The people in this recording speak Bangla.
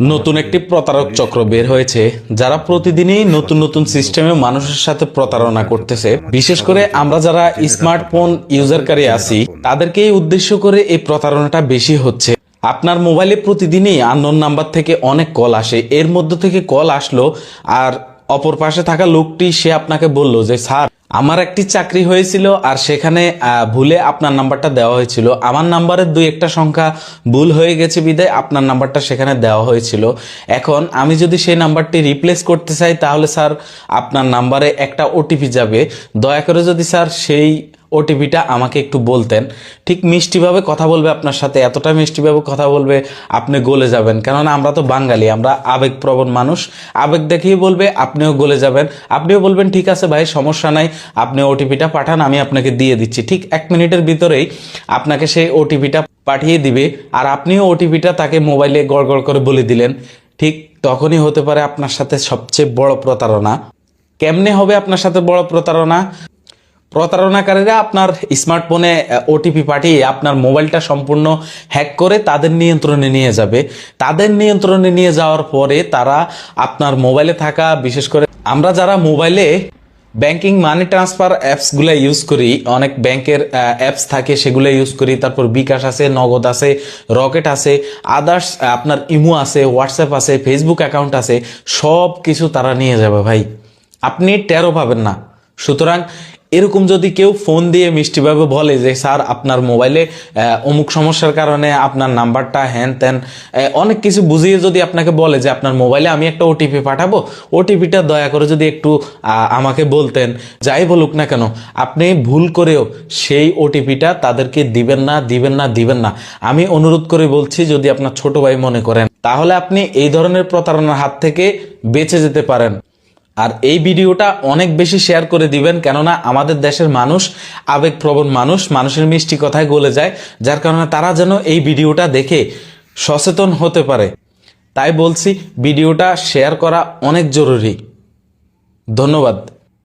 নতুন একটি প্রতারক চক্র বের হয়েছে যারা প্রতিদিনই নতুন নতুন সিস্টেমে মানুষের সাথে প্রতারণা করতেছে। বিশেষ করে আমরা যারা স্মার্টফোন ইউজারকারী আছি তাদেরকেই উদ্দেশ্য করে এই প্রতারণাটা বেশি হচ্ছে। আপনার মোবাইলে প্রতিদিনই আননোন নাম্বার থেকে অনেক কল আসে, এর মধ্য থেকে কল আসলো আর অপর পাশে থাকা লোকটি সে আপনাকে বলল যে স্যার আমার একটি চাকরি হয়েছিল আর সেখানে ভুলে আপনার নাম্বারটা দেওয়া হয়েছিল, আমার নাম্বারের দুই একটা সংখ্যা ভুল হয়ে গেছে বিদায় আপনার নাম্বারটা সেখানে দেওয়া হয়েছিল। এখন আমি যদি সেই নাম্বারটি রিপ্লেস করতে চাই তাহলে স্যার আপনার নাম্বারে একটা ওটিপি যাবে, দয়া করে যদি স্যার সেই ওটিপিটা আমাকে একটু বলতেন। ঠিক মিষ্টিভাবে কথা বলবে আপনার সাথে, এতটা মিষ্টিভাবে কথা বলবে আপনি গলে যাবেন। কেননা আমরা তো বাঙালি, আমরা আবেগপ্রবণ মানুষ, আবেগ দেখিয়ে বলবে আপনিও গলে যাবেন। আপনিও বলবেন ঠিক আছে ভাই সমস্যা নাই, আপনি ওটিপিটা পাঠান আমি আপনাকে দিয়ে দিচ্ছি। ঠিক 1 মিনিটের ভিতরেই আপনাকে সেই ওটিপিটা পাঠিয়ে দিবে আর আপনিও ওটিপিটা তাকে মোবাইলে গড়গড় করে বলে দিলেন। ঠিক তখনই হতে পারে আপনার সাথে সবচেয়ে বড় প্রতারণা। কেমনে হবে আপনার সাথে বড় প্রতারণা? প্রতারণাকারীরা আপনার স্মার্টফোনে ওটিপি পাঠিয়ে আপনার মোবাইলটা সম্পূর্ণ হ্যাক করে তাদের নিয়ন্ত্রণে নিয়ে যাবে। তাদের নিয়ন্ত্রণে নিয়ে যাওয়ার পরে তারা আপনার মোবাইলে থাকা, বিশেষ করে আমরা যারা মোবাইলে ব্যাংকিং মানি ট্রান্সফার অ্যাপসগুলো ইউজ করি, অনেক ব্যাংকের অ্যাপস থাকে সেগুলো ইউজ করি, তারপর বিকাশ আছে, নগদ আছে, রকেট আছে, আদার্স আপনার ইমো আছে, হোয়াটসঅ্যাপ আছে, ফেসবুক অ্যাকাউন্ট আছে, সব কিছু তারা নিয়ে যাবে ভাই, আপনি টেরও পাবেন না। সুতরাং এরকম যদি কেউ ফোন দিয়ে মিষ্টিভাবে বলে যে স্যার আপনার মোবাইলে অমুক সমস্যার কারণে আপনার নাম্বারটা হ্যান ত্যান অনেক কিছু বুঝিয়ে যদি আপনাকে বলে যে আপনার মোবাইলে আমি একটা ওটিপি পাঠাবো, ওটিপিটা দয়া করে যদি একটু আমাকে বলতেন, যাই বলুক না কেন আপনি ভুল করেও সেই ওটিপিটা তাদেরকে দিবেন না, দিবেন না, দিবেন না। আমি অনুরোধ করে বলছি, যদি আপনার ছোট ভাই মনে করেন তাহলে আপনি এই ধরনের প্রতারণার হাত থেকে বেঁচে যেতে পারেন। আর এই ভিডিওটা অনেক বেশি শেয়ার করে দিবেন, কেননা আমাদের দেশের মানুষ আবেগপ্রবণ মানুষ, মানুষের মিষ্টি কথায় গলে যায়, যার কারণে তারা যেন এই ভিডিওটা দেখে সচেতন হতে পারে। তাই বলছি ভিডিওটা শেয়ার করা অনেক জরুরি। ধন্যবাদ।